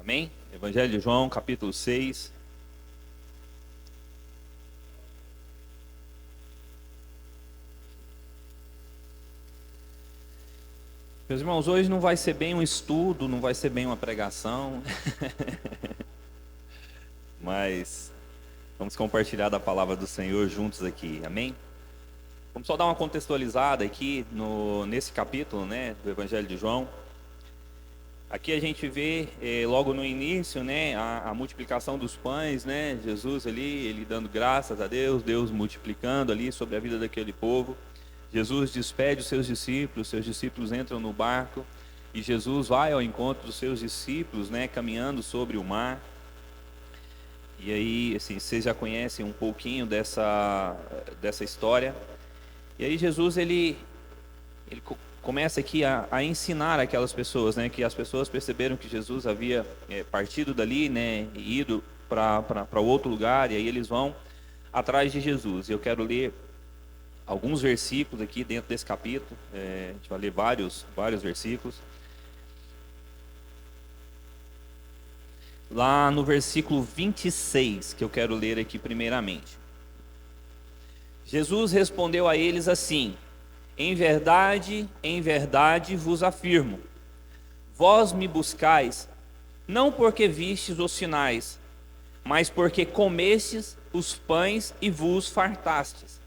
Amém? Evangelho de João, capítulo 6. Meus irmãos, hoje não vai ser bem um estudo, não vai ser bem uma pregação, mas vamos compartilhar da palavra do Senhor juntos aqui, amém? Vamos só dar uma contextualizada aqui nesse capítulo, né, do Evangelho de João. Aqui a gente vê logo no início, né, a multiplicação dos pães, né, Jesus ali, ele dando graças a Deus, Deus multiplicando ali sobre a vida daquele povo. Jesus despede os seus discípulos entram no barco e Jesus vai ao encontro dos seus discípulos, né, caminhando sobre o mar. E aí, assim, vocês já conhecem um pouquinho dessa história. E aí Jesus ele começa aqui a ensinar aquelas pessoas, né, que as pessoas perceberam que Jesus havia partido dali, né, e ido para outro lugar, e aí eles vão atrás de Jesus. Eu quero ler alguns versículos aqui dentro desse capítulo, a gente vai ler vários versículos. Lá no versículo 26, que eu quero ler aqui primeiramente. Jesus respondeu a eles assim: em verdade vos afirmo, vós me buscais, não porque vistes os sinais, mas porque comestes os pães e vos fartastes.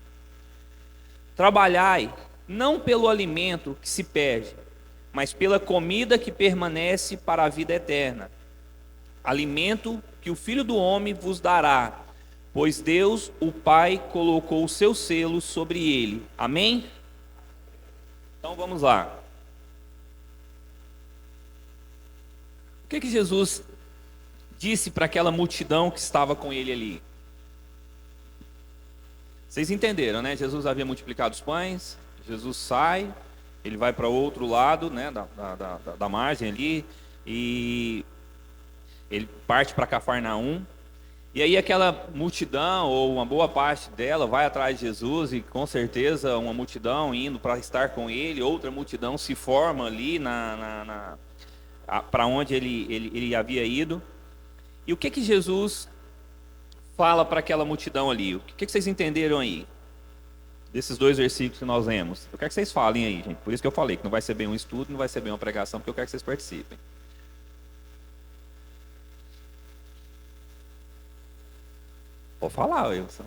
Trabalhai, não pelo alimento que se perde, mas pela comida que permanece para a vida eterna. Alimento que o Filho do Homem vos dará, pois Deus, o Pai, colocou o seu selo sobre ele. Amém? Então vamos lá. O que Jesus disse para aquela multidão que estava com ele ali? Vocês entenderam, né? Jesus havia multiplicado os pães, Jesus sai, ele vai para outro lado, né, da margem ali, e ele parte para Cafarnaum. E aí aquela multidão, ou uma boa parte dela, vai atrás de Jesus, e com certeza uma multidão indo para estar com ele, outra multidão se forma ali para onde ele havia ido. E o que Jesus fala para aquela multidão ali? O que vocês entenderam aí? Desses dois versículos que nós lemos. Eu quero que vocês falem aí, gente. Por isso que eu falei que não vai ser bem um estudo, não vai ser bem uma pregação, porque eu quero que vocês participem. Vou falar, Wilson.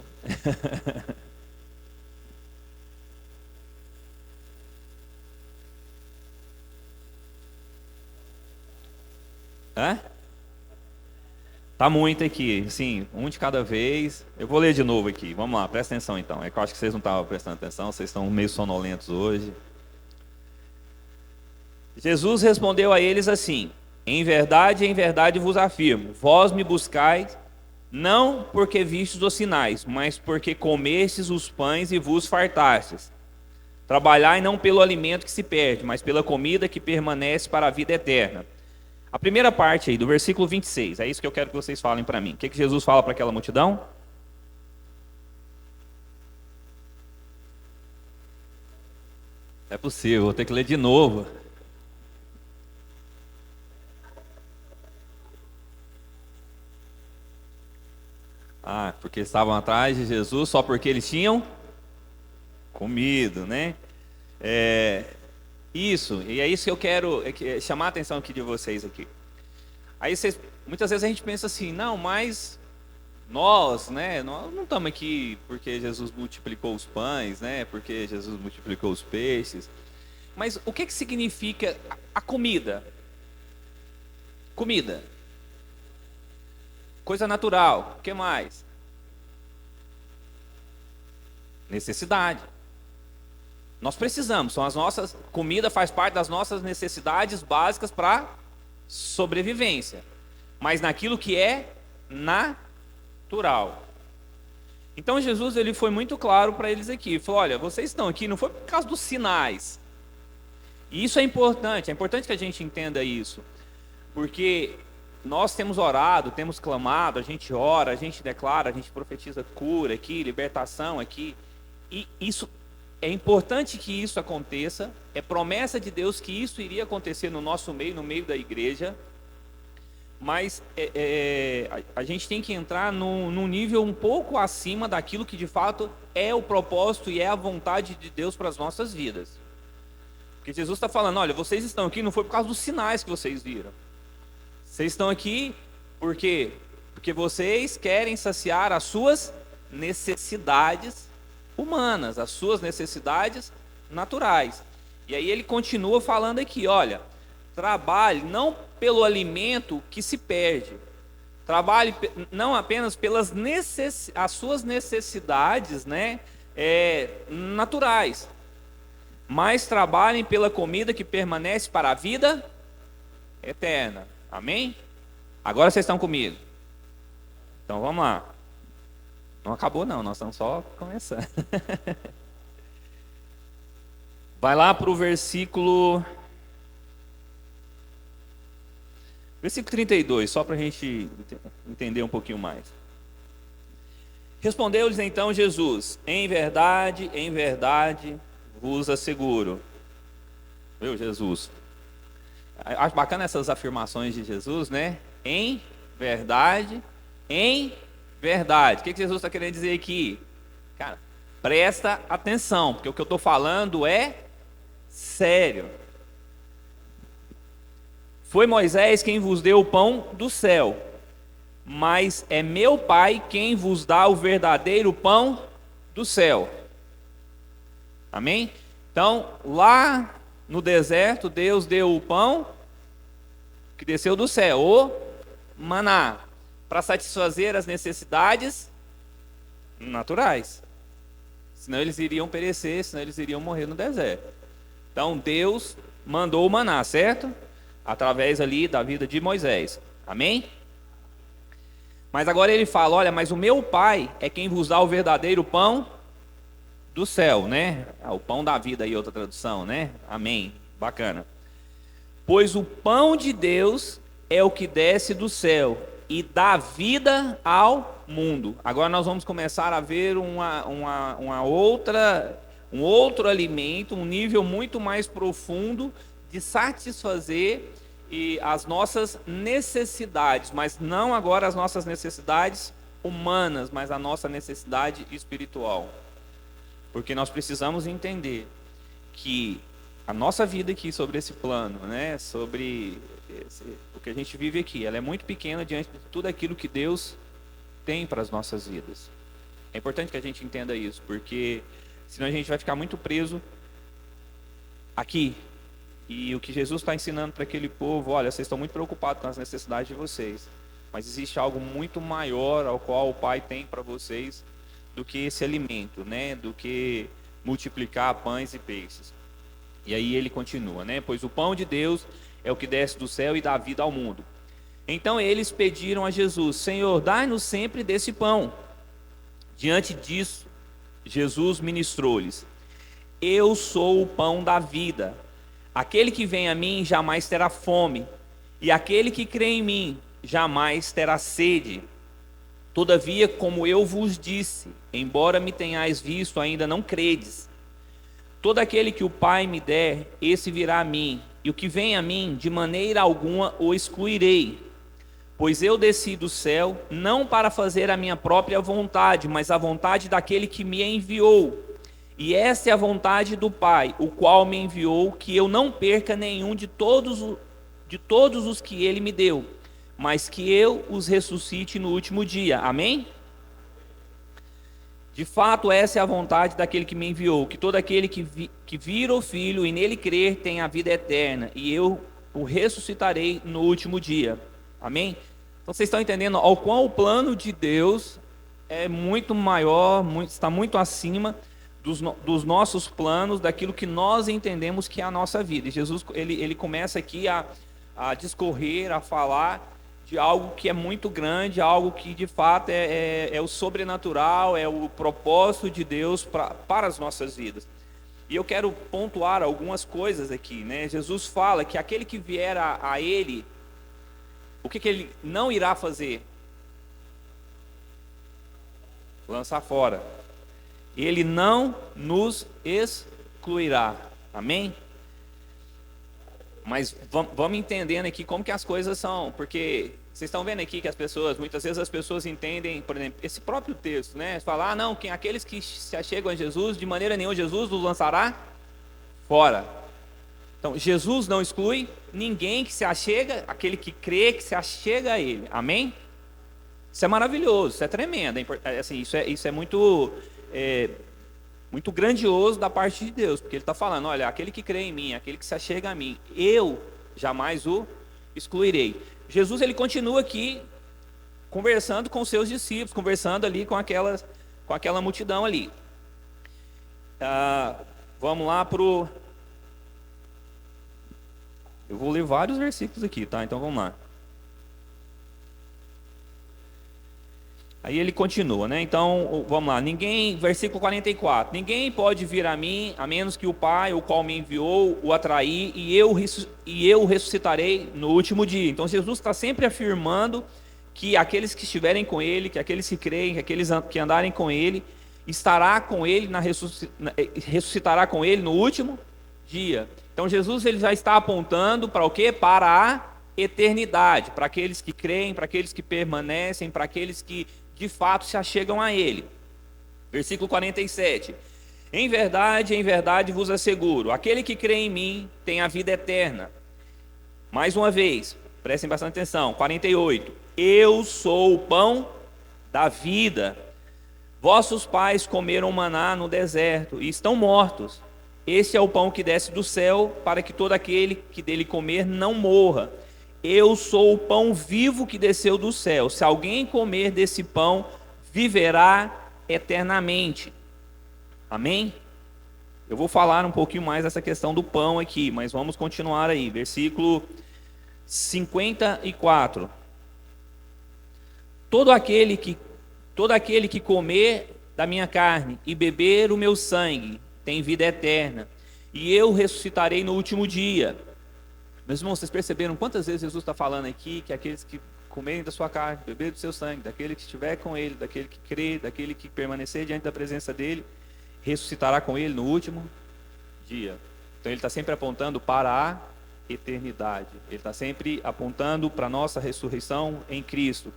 Hã? Tá muito aqui, sim, um de cada vez. Eu vou ler de novo aqui, vamos lá, presta atenção então. É que eu acho que vocês não estavam prestando atenção, vocês estão meio sonolentos hoje. Jesus respondeu a eles assim: em verdade vos afirmo, vós me buscais, não porque vistes os sinais, mas porque comestes os pães e vos fartastes. Trabalhai não pelo alimento que se perde, mas pela comida que permanece para a vida eterna. A primeira parte aí, do versículo 26, é isso que eu quero que vocês falem para mim. O que Jesus fala para aquela multidão? É possível, vou ter que ler de novo. Ah, porque estavam atrás de Jesus só porque eles tinham comido, né? Isso, e é isso que eu quero chamar a atenção aqui de vocês aqui. Aí muitas vezes a gente pensa assim, não, mas nós, né, nós não estamos aqui porque Jesus multiplicou os pães, né, porque Jesus multiplicou os peixes. Mas o que significa a comida? Comida. Coisa natural. O que mais? Necessidade. Nós precisamos, são as nossas, comida faz parte das nossas necessidades básicas para sobrevivência, mas naquilo que é natural. Então Jesus ele foi muito claro para eles aqui, ele falou: olha, vocês estão aqui não foi por causa dos sinais. E isso é importante que a gente entenda isso, porque nós temos orado, temos clamado, a gente ora, a gente declara, a gente profetiza cura aqui, libertação aqui, e isso é importante que isso aconteça, é promessa de Deus que isso iria acontecer no nosso meio, no meio da igreja, mas a gente tem que entrar num nível um pouco acima daquilo que de fato é o propósito e é a vontade de Deus para as nossas vidas. Porque Jesus está falando, olha, vocês estão aqui não foi por causa dos sinais que vocês viram. Vocês estão aqui por quê? Porque vocês querem saciar as suas necessidades humanas, as suas necessidades naturais. E aí ele continua falando aqui, olha, trabalhe não pelo alimento que se perde, trabalhe não apenas pelas as suas necessidades, né, naturais, mas trabalhem pela comida que permanece para a vida eterna. Amém? Agora vocês estão comigo. Então vamos lá. Não acabou não, nós estamos só começando. Vai lá para o versículo 32, só para a gente entender um pouquinho mais. Respondeu-lhes então Jesus, em verdade vos asseguro. Meu Jesus. Acho bacana essas afirmações de Jesus, né? Em verdade. O que Jesus está querendo dizer aqui? Cara, presta atenção, porque o que eu estou falando é sério. Foi Moisés quem vos deu o pão do céu, mas é meu Pai quem vos dá o verdadeiro pão do céu. Amém? Então, lá no deserto, Deus deu o pão que desceu do céu, o maná, para satisfazer as necessidades naturais. Senão eles iriam perecer, senão eles iriam morrer no deserto. Então Deus mandou o maná, certo? Através ali da vida de Moisés. Amém? Mas agora ele fala, olha, mas o meu Pai é quem vos dá o verdadeiro pão do céu, né? O pão da vida aí, outra tradução, né? Amém. Bacana. Pois o pão de Deus é o que desce do céu e dá vida ao mundo. Agora nós vamos começar a ver um outro alimento, um nível muito mais profundo de satisfazer as nossas necessidades, mas não agora as nossas necessidades humanas, mas a nossa necessidade espiritual. Porque nós precisamos entender que a nossa vida aqui sobre esse plano, né, o que a gente vive aqui, ela é muito pequena diante de tudo aquilo que Deus tem para as nossas vidas. É importante que a gente entenda isso, porque senão a gente vai ficar muito preso aqui. E o que Jesus está ensinando para aquele povo, olha, vocês estão muito preocupados com as necessidades de vocês, mas existe algo muito maior ao qual o Pai tem para vocês do que esse alimento, né, do que multiplicar pães e peixes. E aí ele continua, né? Pois o pão de Deus é o que desce do céu e dá vida ao mundo. Então eles pediram a Jesus, Senhor, dai-nos sempre desse pão. Diante disso, Jesus ministrou-lhes, eu sou o pão da vida. Aquele que vem a mim jamais terá fome, e aquele que crê em mim jamais terá sede. Todavia, como eu vos disse, embora me tenhais visto, ainda não credes. Todo aquele que o Pai me der, esse virá a mim, e o que vem a mim, de maneira alguma o excluirei. Pois eu desci do céu, não para fazer a minha própria vontade, mas a vontade daquele que me enviou. E esta é a vontade do Pai, o qual me enviou, que eu não perca nenhum de todos os que ele me deu, mas que eu os ressuscite no último dia. Amém? De fato, essa é a vontade daquele que me enviou, que todo aquele que vir o Filho e nele crer tenha a vida eterna, e eu o ressuscitarei no último dia. Amém? Então vocês estão entendendo ao qual o plano de Deus é muito maior, está muito acima dos nossos planos, daquilo que nós entendemos que é a nossa vida. E Jesus ele começa aqui a discorrer, a falar de algo que é muito grande, algo que de fato é o sobrenatural, é o propósito de Deus para as nossas vidas. E eu quero pontuar algumas coisas aqui, né? Jesus fala que aquele que vier a Ele, o que Ele não irá fazer? Lançar fora. Ele não nos excluirá. Amém? Mas vamos entendendo aqui como que as coisas são, porque vocês estão vendo aqui que muitas vezes as pessoas entendem, por exemplo, esse próprio texto, né? Falar, não, aqueles que se achegam a Jesus, de maneira nenhuma Jesus os lançará fora. Então, Jesus não exclui ninguém que se achega, aquele que crê, que se achega a Ele. Amém? Isso é maravilhoso, isso é tremendo. Assim, isso é muito, muito grandioso da parte de Deus, porque Ele está falando, olha, aquele que crê em mim, aquele que se achega a mim, eu jamais o excluirei. Jesus, ele continua aqui conversando com os seus discípulos, conversando ali com aquela multidão ali. Vamos lá eu vou ler vários versículos aqui, tá? Então vamos lá. Aí ele continua, né? Então, vamos lá. Versículo 44. Ninguém pode vir a mim, a menos que o Pai, o qual me enviou, o atrair, e eu o ressuscitarei no último dia. Então, Jesus está sempre afirmando que aqueles que estiverem com Ele, que aqueles que creem, que aqueles que andarem com Ele, estará com Ele, ressuscitará com Ele no último dia. Então, Jesus ele já está apontando para o quê? Para a eternidade, para aqueles que creem, para aqueles que permanecem, para aqueles que de fato se achegam a Ele. Versículo 47. Em verdade vos asseguro, aquele que crê em mim tem a vida eterna. Mais uma vez, prestem bastante atenção. 48. Eu sou o pão da vida. Vossos pais comeram maná no deserto e estão mortos. Este é o pão que desce do céu, para que todo aquele que dele comer não morra. Eu sou o pão vivo que desceu do céu. Se alguém comer desse pão, viverá eternamente. Amém? Eu vou falar um pouquinho mais dessa questão do pão aqui, mas vamos continuar aí. Versículo 54. Todo aquele que comer da minha carne e beber o meu sangue tem vida eterna, e eu ressuscitarei no último dia. Meus irmãos, vocês perceberam quantas vezes Jesus está falando aqui que aqueles que comerem da sua carne, beberem do seu sangue, daquele que estiver com ele, daquele que crê, daquele que permanecer diante da presença dele, ressuscitará com ele no último dia. Então ele está sempre apontando para a eternidade. Ele está sempre apontando para a nossa ressurreição em Cristo.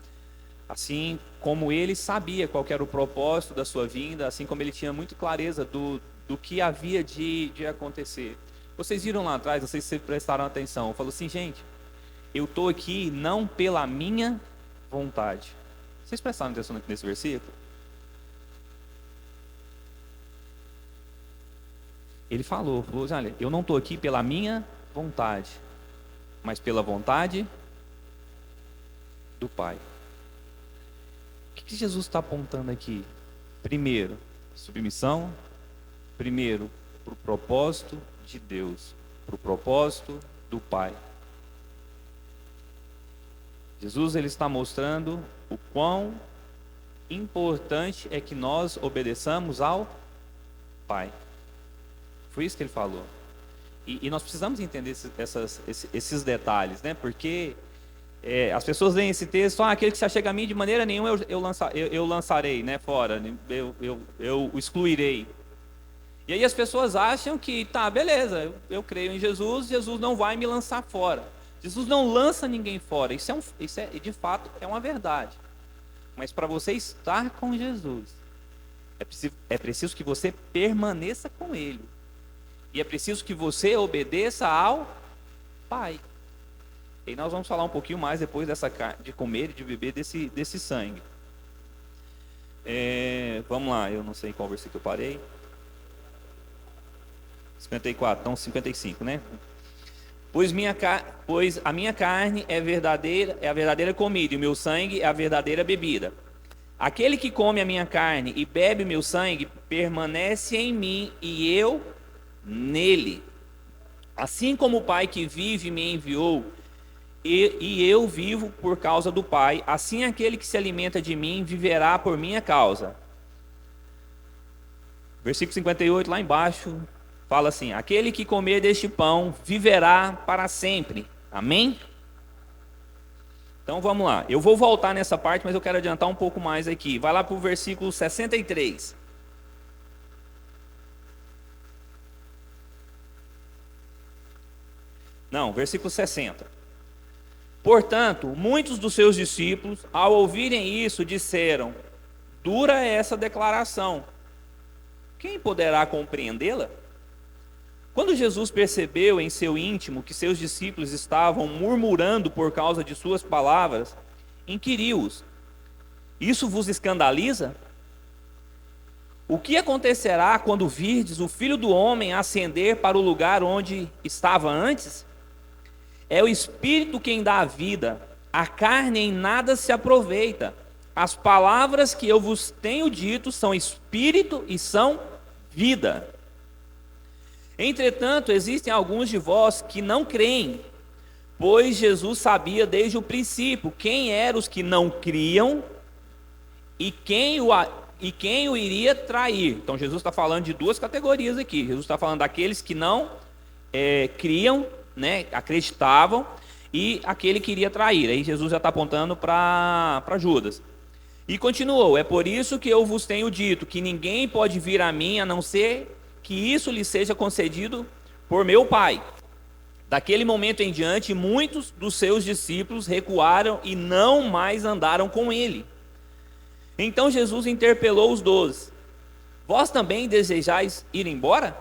Assim como ele sabia qual era o propósito da sua vinda, assim como ele tinha muita clareza do que havia de acontecer. Vocês viram lá atrás, não sei se vocês prestaram atenção, falou assim, gente, eu estou aqui não pela minha vontade. Vocês prestaram atenção nesse versículo? Ele falou, olha, eu não estou aqui pela minha vontade, mas pela vontade do Pai. O que Jesus está apontando aqui? Primeiro, submissão. Primeiro, para o propósito de Deus, para o propósito do Pai. Jesus ele está mostrando o quão importante é que nós obedeçamos ao Pai. Foi isso que ele falou. E nós precisamos entender esses detalhes, né? Porque as pessoas leem esse texto, aquele que se achega a mim de maneira nenhuma eu lançarei, né, fora, eu o excluirei. E aí as pessoas acham que, tá, beleza, eu creio em Jesus, Jesus não vai me lançar fora. Jesus não lança ninguém fora, isso de fato é uma verdade. Mas para você estar com Jesus, é preciso que você permaneça com Ele. E é preciso que você obedeça ao Pai. E nós vamos falar um pouquinho mais depois de comer e de beber desse sangue. Vamos lá, eu não sei em qual versículo eu parei. 54, então 55, né? Pois a minha carne é a verdadeira comida, e o meu sangue é a verdadeira bebida. Aquele que come a minha carne e bebe o meu sangue, permanece em mim e eu nele. Assim como o Pai que vive me enviou, e eu vivo por causa do Pai, assim aquele que se alimenta de mim viverá por minha causa. Versículo 58, lá embaixo, fala assim: aquele que comer deste pão viverá para sempre. Amém? Então vamos lá. Eu vou voltar nessa parte, mas eu quero adiantar um pouco mais aqui. Vai lá para o versículo 63. Não, versículo 60. Portanto, muitos dos seus discípulos, ao ouvirem isso, disseram: dura é essa declaração. Quem poderá compreendê-la? Quando Jesus percebeu em seu íntimo que seus discípulos estavam murmurando por causa de suas palavras, inquiriu-os: isso vos escandaliza? O que acontecerá quando virdes o Filho do Homem ascender para o lugar onde estava antes? É o Espírito quem dá a vida, a carne em nada se aproveita. As palavras que eu vos tenho dito são Espírito e são vida. Entretanto, existem alguns de vós que não creem, pois Jesus sabia desde o princípio quem eram os que não criam e quem o iria trair. Então Jesus está falando de duas categorias aqui. Jesus está falando daqueles que não criam, né, acreditavam, e aquele que iria trair. Aí Jesus já está apontando para Judas. E continuou: é por isso que eu vos tenho dito que ninguém pode vir a mim a não ser que isso lhe seja concedido por meu Pai. Daquele momento em diante, muitos dos seus discípulos recuaram e não mais andaram com ele. Então Jesus interpelou os 12: vós também desejais ir embora?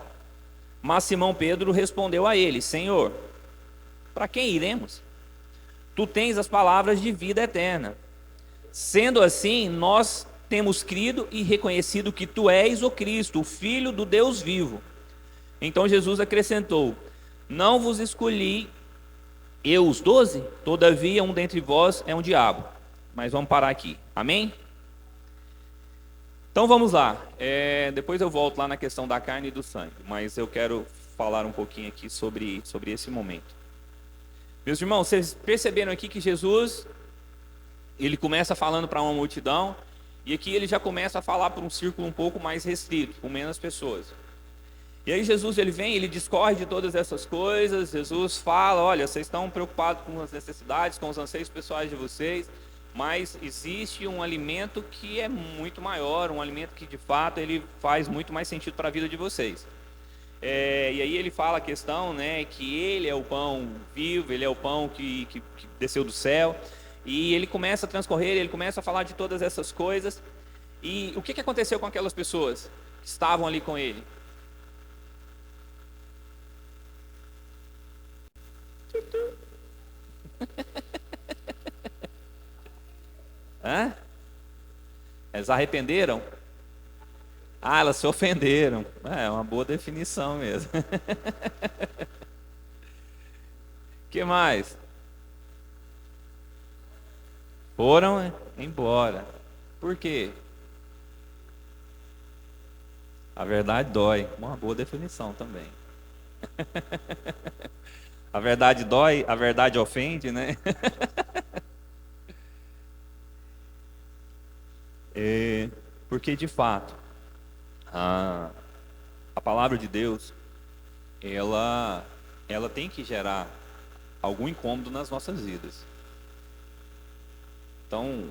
Mas Simão Pedro respondeu a ele: Senhor, para quem iremos? Tu tens as palavras de vida eterna. Sendo assim, nós temos crido e reconhecido que tu és o Cristo, o Filho do Deus vivo. Então Jesus acrescentou: não vos escolhi eu os 12? Todavia um dentre vós é um diabo. Mas vamos parar aqui, amém? Então vamos lá, depois eu volto lá na questão da carne e do sangue, mas eu quero falar um pouquinho aqui sobre esse momento. Meus irmãos, vocês perceberam aqui que Jesus, ele começa falando para uma multidão, e aqui ele já começa a falar para um círculo um pouco mais restrito, com menos pessoas. E aí Jesus, ele vem, ele discorre de todas essas coisas. Jesus fala: olha, vocês estão preocupados com as necessidades, com os anseios pessoais de vocês, mas existe um alimento que é muito maior, um alimento que de fato ele faz muito mais sentido para a vida de vocês. E aí ele fala a questão, né, que ele é o pão vivo, ele é o pão que desceu do céu, e ele começa a transcorrer, ele começa a falar de todas essas coisas. E o que aconteceu com aquelas pessoas que estavam ali com ele? Hã? Elas arrependeram? Ah, elas se ofenderam. É uma boa definição mesmo. Que mais? Foram embora. Por quê? A verdade dói. Uma boa definição também. A verdade dói, a verdade ofende, né? Porque de fato a palavra de Deus ela tem que gerar algum incômodo nas nossas vidas. Então,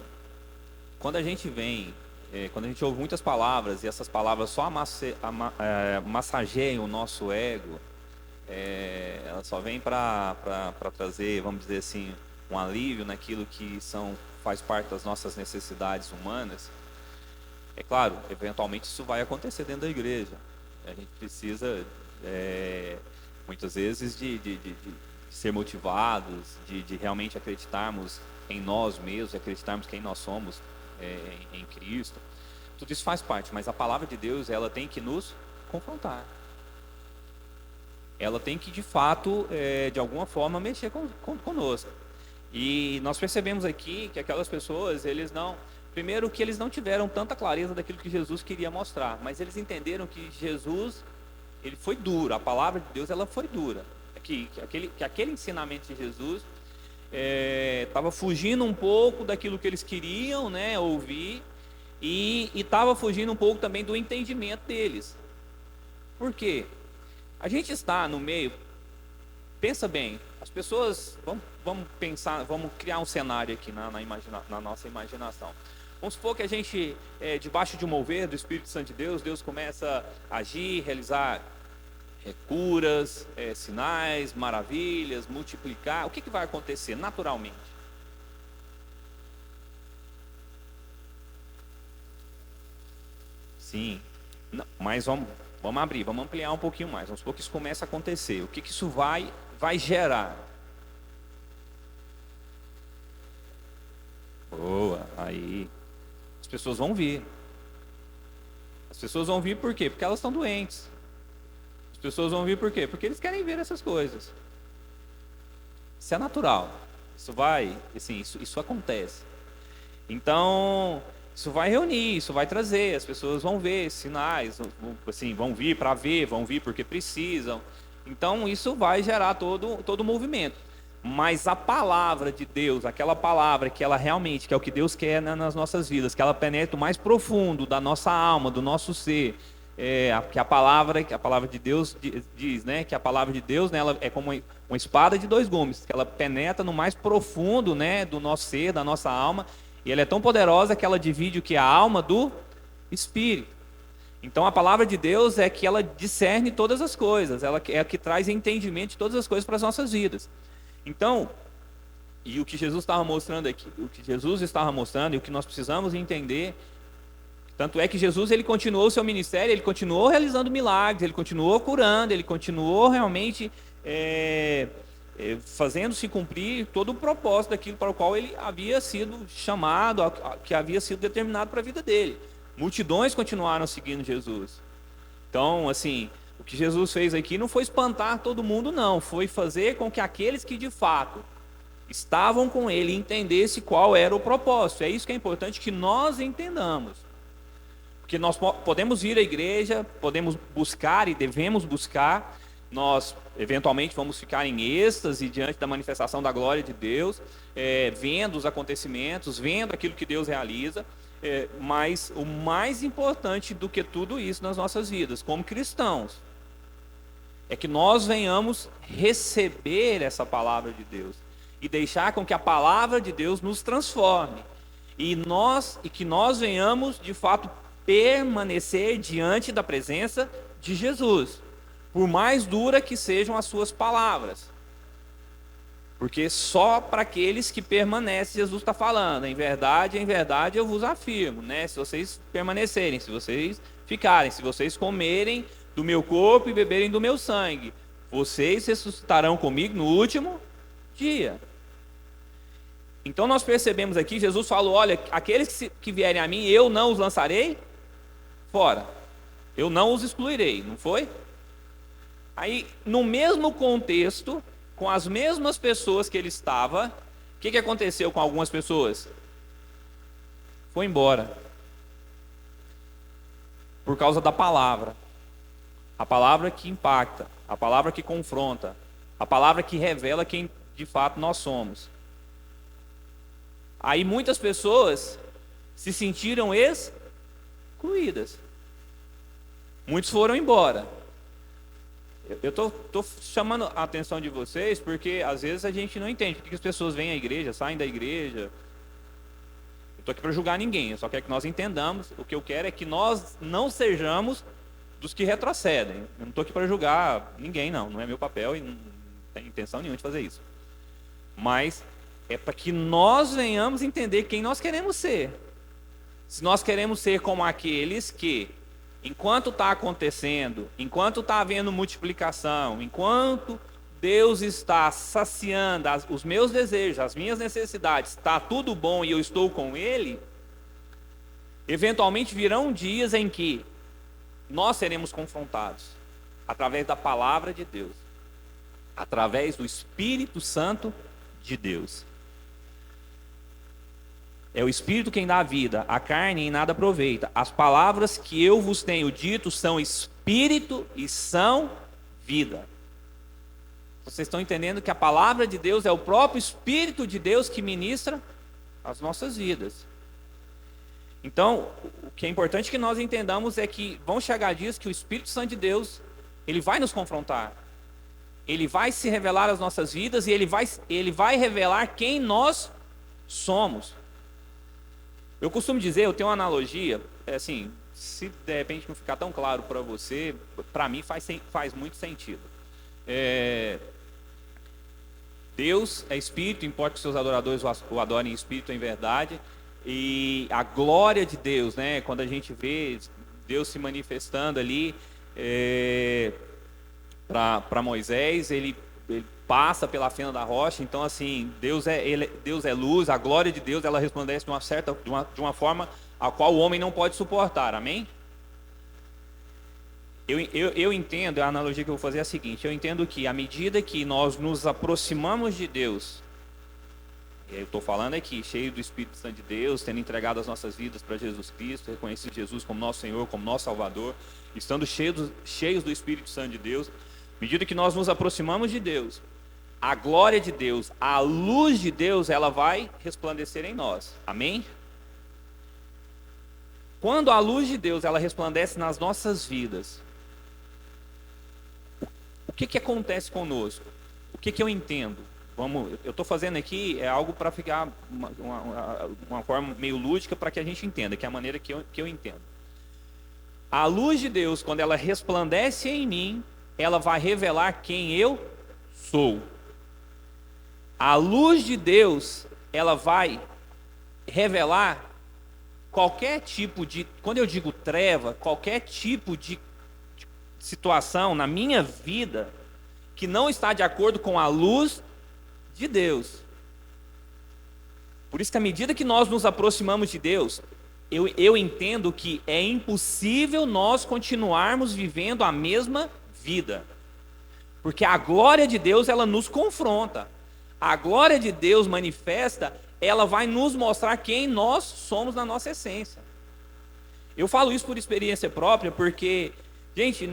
quando a gente quando a gente ouve muitas palavras e essas palavras só massageiam o nosso ego, ela só vem para trazer, vamos dizer assim, um alívio naquilo que faz parte das nossas necessidades humanas. É claro, eventualmente isso vai acontecer dentro da igreja. A gente precisa, muitas vezes, de ser motivados, de realmente acreditarmos em nós mesmos, acreditarmos quem nós somos em Cristo. Tudo isso faz parte, mas a palavra de Deus, ela tem que nos confrontar. Ela tem que, de fato, de alguma forma, mexer conosco. E nós percebemos aqui que aquelas pessoas, primeiro que eles não tiveram tanta clareza daquilo que Jesus queria mostrar, mas eles entenderam que Jesus, ele foi duro, a palavra de Deus, ela foi dura. Que aquele ensinamento de Jesus estava fugindo um pouco daquilo que eles queriam, né, ouvir, e estava fugindo um pouco também do entendimento deles. Por quê? A gente está no meio, pensa bem, as pessoas, vamos pensar, vamos criar um cenário aqui na nossa imaginação. Vamos supor que a gente, debaixo de um mover do Espírito Santo de Deus, Deus começa a agir, realizar curas, sinais, maravilhas, multiplicar. O que vai acontecer naturalmente? Sim. Não, mas vamos abrir, vamos ampliar um pouquinho mais. Vamos supor que isso comece a acontecer. O que isso vai gerar? Boa, aí as pessoas vão vir. As pessoas vão vir por quê? Porque elas estão doentes. As pessoas vão vir por quê? Porque eles querem ver essas coisas. Isso é natural. Isso vai, assim, isso acontece. Então, isso vai reunir, isso vai trazer, as pessoas vão ver sinais, assim, vão vir para ver, vão vir porque precisam. Então, isso vai gerar todo o movimento. Mas a palavra de Deus, aquela palavra que ela realmente, que é o que Deus quer nas nossas vidas, que ela penetra o mais profundo da nossa alma, do nosso ser, que a palavra de Deus diz, né, que a palavra de Deus, né, ela é como uma espada de dois gumes, que ela penetra no mais profundo, né, do nosso ser, da nossa alma, e ela é tão poderosa que ela divide o que é a alma do espírito. Então a palavra de Deus é que ela discerne todas as coisas, ela é a que traz entendimento de todas as coisas para as nossas vidas. Então, e o que Jesus estava mostrando aqui, o que Jesus estava mostrando e o que nós precisamos entender, tanto é que Jesus ele continuou o seu ministério, ele continuou realizando milagres, ele continuou curando, ele continuou realmente fazendo se cumprir todo o propósito daquilo para o qual ele havia sido chamado, que havia sido determinado para a vida dele. Multidões continuaram seguindo Jesus. Então, assim, o que Jesus fez aqui não foi espantar todo mundo, não. Foi fazer com que aqueles que de fato estavam com ele entendessem qual era o propósito. É isso que é importante que nós entendamos. Porque nós podemos vir à igreja, podemos buscar e devemos buscar. Nós, eventualmente, vamos ficar em êxtase diante da manifestação da glória de Deus, vendo os acontecimentos, vendo aquilo que Deus realiza. Mas o mais importante do que tudo isso nas nossas vidas, como cristãos, é que nós venhamos receber essa palavra de Deus e deixar com que a palavra de Deus nos transforme e que nós venhamos de fato permanecer diante da presença de Jesus, por mais dura que sejam as suas palavras. Porque só para aqueles que permanecem, Jesus está falando, em verdade eu vos afirmo, né? Se vocês permanecerem, se vocês ficarem, se vocês comerem do meu corpo e beberem do meu sangue, vocês ressuscitarão comigo no último dia. Então nós percebemos aqui, Jesus falou, olha, aqueles que vierem a mim, eu não os lançarei fora, eu não os excluirei, não foi? Aí, no mesmo contexto, com as mesmas pessoas que ele estava, o que aconteceu com algumas pessoas? Foi embora. Por causa da palavra. A palavra que impacta, a palavra que confronta, a palavra que revela quem de fato nós somos. Aí muitas pessoas se sentiram excluídas. Muitos foram embora. Eu estou chamando a atenção de vocês porque às vezes a gente não entende porque as pessoas vêm à igreja, saem da igreja. Eu estou aqui para julgar ninguém, eu só quero que nós entendamos. O que eu quero é que nós não sejamos dos que retrocedem. Eu não estou aqui para julgar ninguém, não é meu papel e não tenho intenção nenhuma de fazer isso. Mas é para que nós venhamos entender quem nós queremos ser. Se nós queremos ser como aqueles que, enquanto está acontecendo, enquanto está havendo multiplicação, enquanto Deus está saciando os meus desejos, as minhas necessidades, está tudo bom e eu estou com Ele, eventualmente virão dias em que nós seremos confrontados através da palavra de Deus, através do Espírito Santo de Deus. É o Espírito quem dá vida, a carne em nada aproveita. As palavras que eu vos tenho dito são Espírito e são vida. Vocês estão entendendo que a palavra de Deus é o próprio Espírito de Deus que ministra as nossas vidas. Então, o que é importante que nós entendamos é que vão chegar dias que o Espírito Santo de Deus, ele vai nos confrontar. Ele vai se revelar às nossas vidas e ele vai revelar quem nós somos. Eu costumo dizer, eu tenho uma analogia, assim, se de repente não ficar tão claro para você, para mim faz muito sentido. Deus é espírito, importa que seus adoradores o adorem em espírito e em verdade. E a glória de Deus, né? Quando a gente vê Deus se manifestando ali para Moisés, ele passa pela fenda da rocha. Então, assim, Deus é luz, a glória de Deus ela resplandece de uma forma a qual o homem não pode suportar. Amém? Eu entendo, a analogia que eu vou fazer é a seguinte: eu entendo que à medida que nós nos aproximamos de Deus, eu estou falando aqui, cheio do Espírito Santo de Deus, tendo entregado as nossas vidas para Jesus Cristo, reconhecido Jesus como nosso Senhor, como nosso Salvador, estando cheios do Espírito Santo de Deus, à medida que nós nos aproximamos de Deus, a glória de Deus, a luz de Deus, ela vai resplandecer em nós. Amém? Quando a luz de Deus ela resplandece nas nossas vidas, o que acontece conosco? O que eu entendo? Eu estou fazendo aqui algo para ficar uma forma meio lúdica para que a gente entenda, que é a maneira que eu entendo. A luz de Deus, quando ela resplandece em mim, ela vai revelar quem eu sou. A luz de Deus, ela vai revelar qualquer tipo de, quando eu digo treva, qualquer tipo de situação na minha vida que não está de acordo com a luz de Deus. Por isso que à medida que nós nos aproximamos de Deus, eu entendo que é impossível nós continuarmos vivendo a mesma vida. Porque a glória de Deus, ela nos confronta. A glória de Deus manifesta, ela vai nos mostrar quem nós somos na nossa essência. Eu falo isso por experiência própria, porque, gente,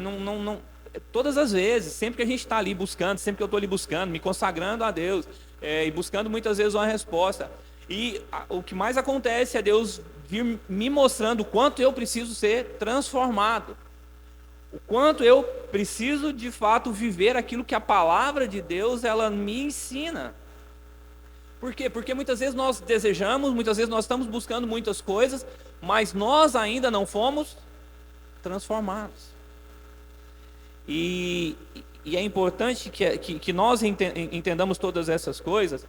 todas as vezes, sempre que a gente está ali buscando, sempre que eu estou ali buscando, me consagrando a Deus, e buscando muitas vezes uma resposta, e o que mais acontece é Deus vir me mostrando o quanto eu preciso ser transformado, o quanto eu preciso de fato viver aquilo que a palavra de Deus ela me ensina. Por quê? Porque muitas vezes nós desejamos, muitas vezes nós estamos buscando muitas coisas, mas nós ainda não fomos transformados. E é importante que nós entendamos todas essas coisas.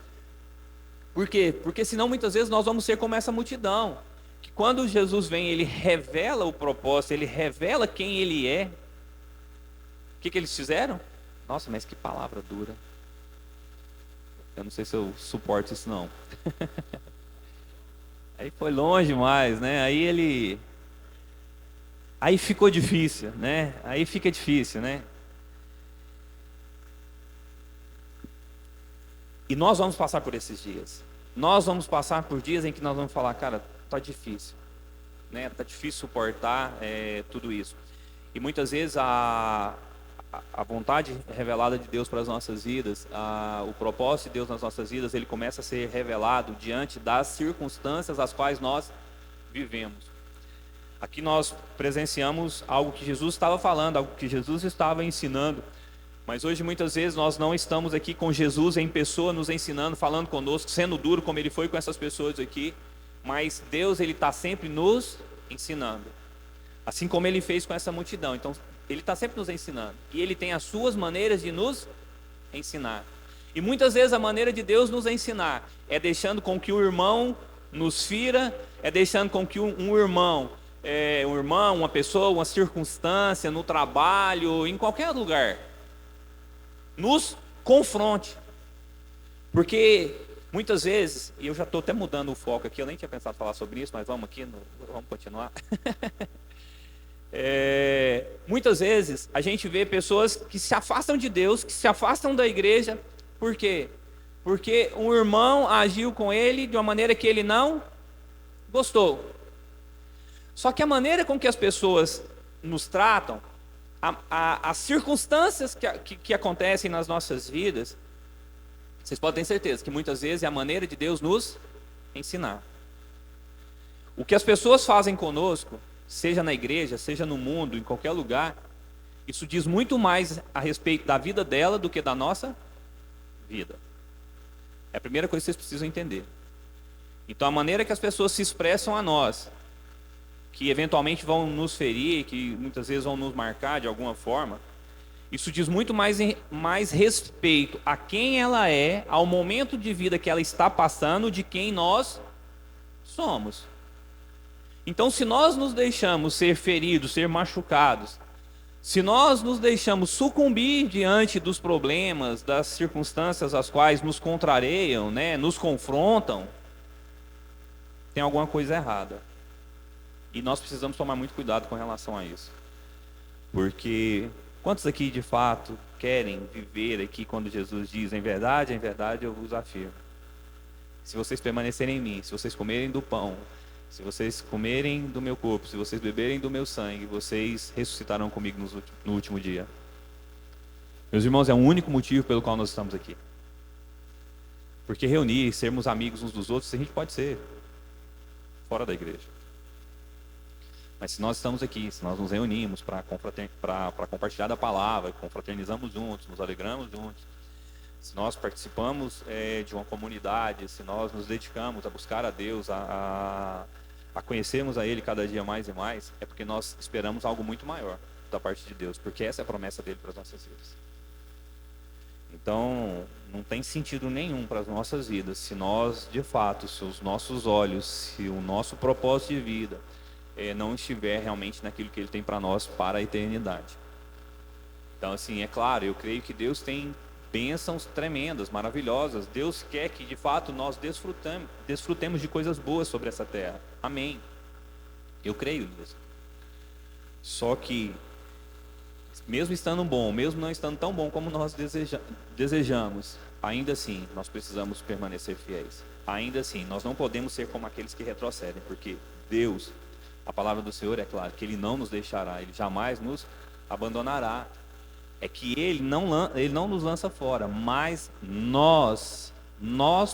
Por quê? Porque senão muitas vezes nós vamos ser como essa multidão, que quando Jesus vem, ele revela o propósito, ele revela quem ele é. O que eles fizeram? Nossa, mas que palavra dura. Eu não sei se eu suporto isso não. Aí foi longe demais, né? Aí ficou difícil, né? Aí fica difícil, né? E nós vamos passar por esses dias. Nós vamos passar por dias em que nós vamos falar, cara, tá difícil, né? Tá difícil suportar tudo isso. E muitas vezes a vontade revelada de Deus para as nossas vidas, o propósito de Deus nas nossas vidas, ele começa a ser revelado diante das circunstâncias as quais nós vivemos. Aqui nós presenciamos algo que Jesus estava falando, algo que Jesus estava ensinando, mas hoje muitas vezes nós não estamos aqui com Jesus em pessoa nos ensinando, falando conosco, sendo duro como ele foi com essas pessoas aqui, mas Deus ele está sempre nos ensinando, assim como ele fez com essa multidão. Então ele está sempre nos ensinando, e ele tem as suas maneiras de nos ensinar, e muitas vezes a maneira de Deus nos ensinar é deixando com que o irmão nos fira, é deixando com que um irmão, uma pessoa, uma circunstância no trabalho, em qualquer lugar, nos confronte. Porque muitas vezes, e eu já estou até mudando o foco aqui, eu nem tinha pensado em falar sobre isso, mas vamos continuar. Muitas vezes a gente vê pessoas que se afastam de Deus, que se afastam da igreja. Por quê? Porque um irmão agiu com ele de uma maneira que ele não gostou. Só que a maneira com que as pessoas nos tratam, as circunstâncias que acontecem nas nossas vidas, vocês podem ter certeza que muitas vezes é a maneira de Deus nos ensinar. O que as pessoas fazem conosco, seja na igreja, seja no mundo, em qualquer lugar, isso diz muito mais a respeito da vida dela do que da nossa vida. É a primeira coisa que vocês precisam entender. Então a maneira que as pessoas se expressam a nós que eventualmente vão nos ferir, que muitas vezes vão nos marcar de alguma forma, isso diz muito mais respeito a quem ela é, ao momento de vida que ela está passando, de quem nós somos. Então, se nós nos deixamos ser feridos, ser machucados, se nós nos deixamos sucumbir diante dos problemas, das circunstâncias as quais nos contrariam, né, nos confrontam, tem alguma coisa errada. E nós precisamos tomar muito cuidado com relação a isso. Porque quantos aqui de fato querem viver aqui quando Jesus diz: em verdade eu vos afirmo, se vocês permanecerem em mim, se vocês comerem do pão, se vocês comerem do meu corpo, se vocês beberem do meu sangue, vocês ressuscitarão comigo no último dia. Meus irmãos, é o único motivo pelo qual nós estamos aqui. Porque reunir, sermos amigos uns dos outros, a gente pode ser fora da igreja. Mas se nós estamos aqui, se nós nos reunimos para compartilhar da palavra, confraternizamos juntos, nos alegramos juntos, se nós participamos de uma comunidade, se nós nos dedicamos a buscar a Deus, a conhecermos a Ele cada dia mais e mais, é porque nós esperamos algo muito maior da parte de Deus, porque essa é a promessa dele para as nossas vidas. Então, não tem sentido nenhum para as nossas vidas se nós, de fato, se os nossos olhos, se o nosso propósito de vida não estiver realmente naquilo que Ele tem para nós para a eternidade. Então, assim, é claro, eu creio que Deus tem bênçãos tremendas, maravilhosas. Deus quer que, de fato, nós desfrutemos de coisas boas sobre essa terra. Amém. Eu creio nisso. Só que, mesmo estando bom, mesmo não estando tão bom como nós desejamos, ainda assim, nós precisamos permanecer fiéis. Ainda assim, nós não podemos ser como aqueles que retrocedem, porque Deus, a palavra do Senhor é clara, que Ele não nos deixará, Ele jamais nos abandonará. É que Ele não nos lança fora, mas nós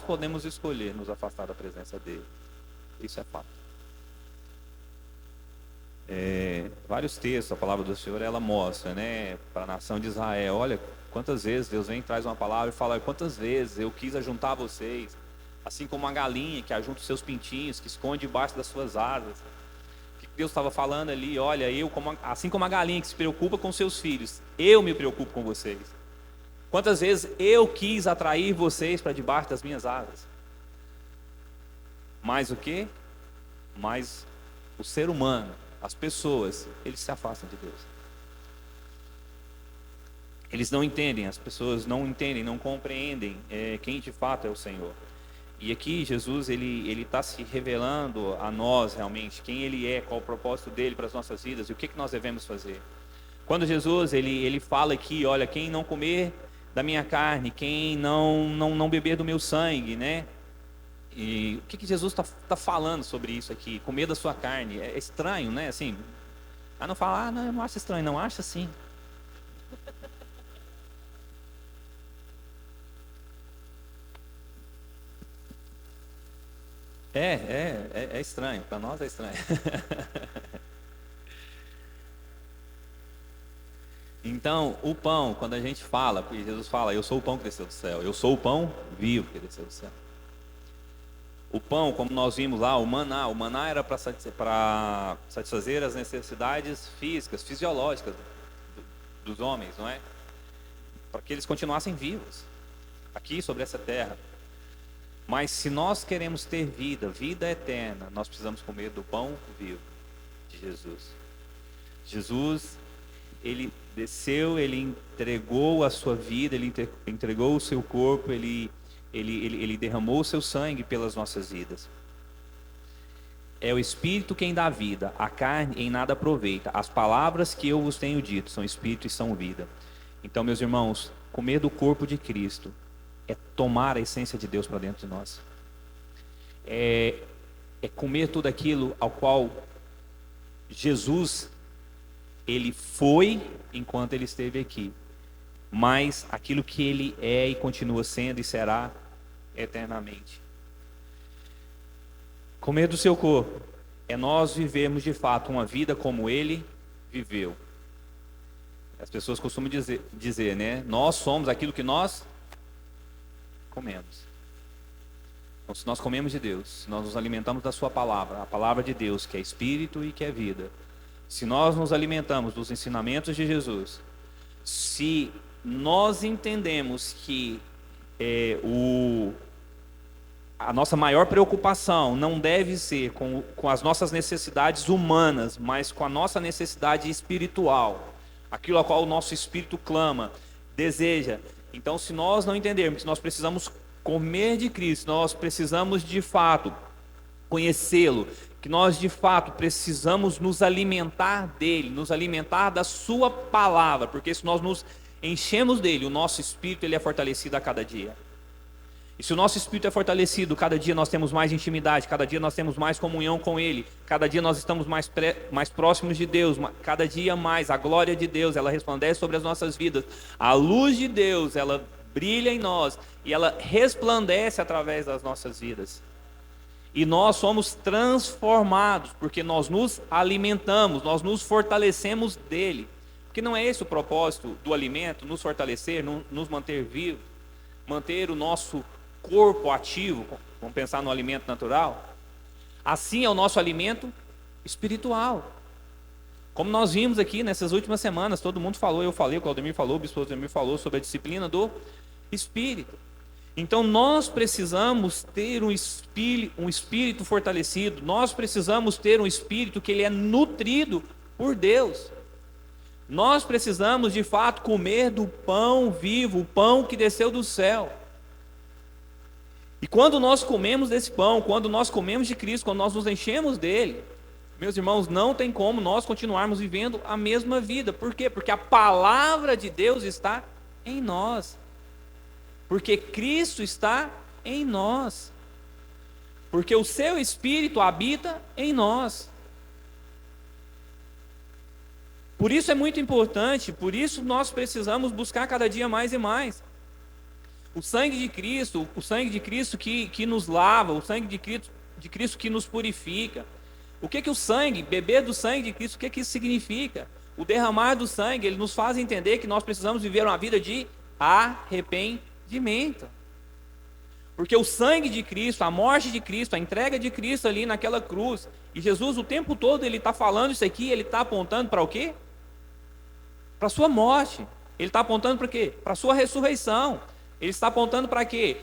podemos escolher nos afastar da presença dEle. Isso é fato. Vários textos, a palavra do Senhor, ela mostra, né, para a nação de Israel: olha, quantas vezes Deus vem e traz uma palavra e fala: quantas vezes eu quis ajuntar vocês, assim como uma galinha que ajunta os seus pintinhos, que esconde debaixo das suas asas. O que Deus estava falando ali? Olha, assim como a galinha que se preocupa com seus filhos, eu me preocupo com vocês. Quantas vezes eu quis atrair vocês para debaixo das minhas asas? Mas o quê? Mas o ser humano, as pessoas, eles se afastam de Deus. Eles não entendem, as pessoas não entendem, não compreendem quem de fato é o Senhor. E aqui Jesus, ele está se revelando a nós realmente, quem Ele é, qual o propósito dEle para as nossas vidas e o que nós devemos fazer. Quando Jesus, ele fala aqui: olha, quem não comer da minha carne, quem não beber do meu sangue, né? E o que Jesus está falando sobre isso aqui? Comer da sua carne, é estranho, né? Assim, não fala: não, eu não acho estranho, não, acha sim. É estranho, para nós é estranho. Então, o pão, quando a gente fala, porque Jesus fala: eu sou o pão que desceu do céu, eu sou o pão vivo que desceu do céu. O pão, como nós vimos lá, o maná era para satisfazer as necessidades físicas, fisiológicas dos homens, não é? Para que eles continuassem vivos aqui sobre essa terra. Mas se nós queremos ter vida eterna, nós precisamos comer do pão vivo de Jesus. Jesus, Ele desceu, Ele entregou a sua vida, Ele entregou o seu corpo, Ele derramou o seu sangue pelas nossas vidas. É o Espírito quem dá vida, a carne em nada aproveita. As palavras que eu vos tenho dito são Espírito e são vida. Então, meus irmãos, comer do corpo de Cristo é tomar a essência de Deus para dentro de nós. É comer tudo aquilo ao qual Jesus, Ele foi enquanto Ele esteve aqui, mas aquilo que Ele é e continua sendo e será eternamente. Comer do seu corpo é nós vivermos de fato uma vida como Ele viveu. As pessoas costumam dizer, né? Nós somos aquilo que nós comemos. Então, se nós comemos de Deus, se nós nos alimentamos da sua palavra, a palavra de Deus, que é espírito e que é vida, se nós nos alimentamos dos ensinamentos de Jesus, se nós entendemos que a nossa maior preocupação não deve ser com as nossas necessidades humanas, mas com a nossa necessidade espiritual, aquilo a qual o nosso espírito clama, deseja. Então, se nós não entendermos que nós precisamos comer de Cristo, nós precisamos de fato conhecê-lo, que nós de fato precisamos nos alimentar dele, nos alimentar da sua palavra, porque se nós nos enchemos dele, o nosso espírito ele é fortalecido a cada dia. E se o nosso espírito é fortalecido, cada dia nós temos mais intimidade, cada dia nós temos mais comunhão com ele, cada dia nós estamos mais próximos de Deus, cada dia mais a glória de Deus, ela resplandece sobre as nossas vidas, a luz de Deus, ela brilha em nós e ela resplandece através das nossas vidas. E nós somos transformados, porque nós nos alimentamos, nós nos fortalecemos dele. Porque não é esse o propósito do alimento, nos fortalecer, nos manter vivos, manter o nosso corpo ativo, vamos pensar no alimento natural. Assim é o nosso alimento espiritual. Como nós vimos aqui nessas últimas semanas, todo mundo falou, eu falei, o Claudemir falou, o bispo Claudemir falou sobre a disciplina do Espírito. Então nós precisamos ter um espírito fortalecido, nós precisamos ter um espírito que ele é nutrido por Deus. Nós precisamos de fato comer do pão vivo, o pão que desceu do céu. E quando nós comemos desse pão, quando nós comemos de Cristo, quando nós nos enchemos dele, meus irmãos, não tem como nós continuarmos vivendo a mesma vida. Por quê? Porque a palavra de Deus está em nós. Porque Cristo está em nós. Porque o seu Espírito habita em nós. Por isso é muito importante, por isso nós precisamos buscar cada dia mais e mais. O sangue de Cristo que nos lava, o sangue de Cristo que nos purifica. O que o sangue, beber do sangue de Cristo, o que isso significa? O derramar do sangue, ele nos faz entender que nós precisamos viver uma vida de arrependimento. Porque o sangue de Cristo, a morte de Cristo, a entrega de Cristo ali naquela cruz, e Jesus o tempo todo ele está falando isso aqui, ele está apontando para o quê? Para a sua morte. Ele está apontando para quê? Para a sua ressurreição. Ele está apontando para quê?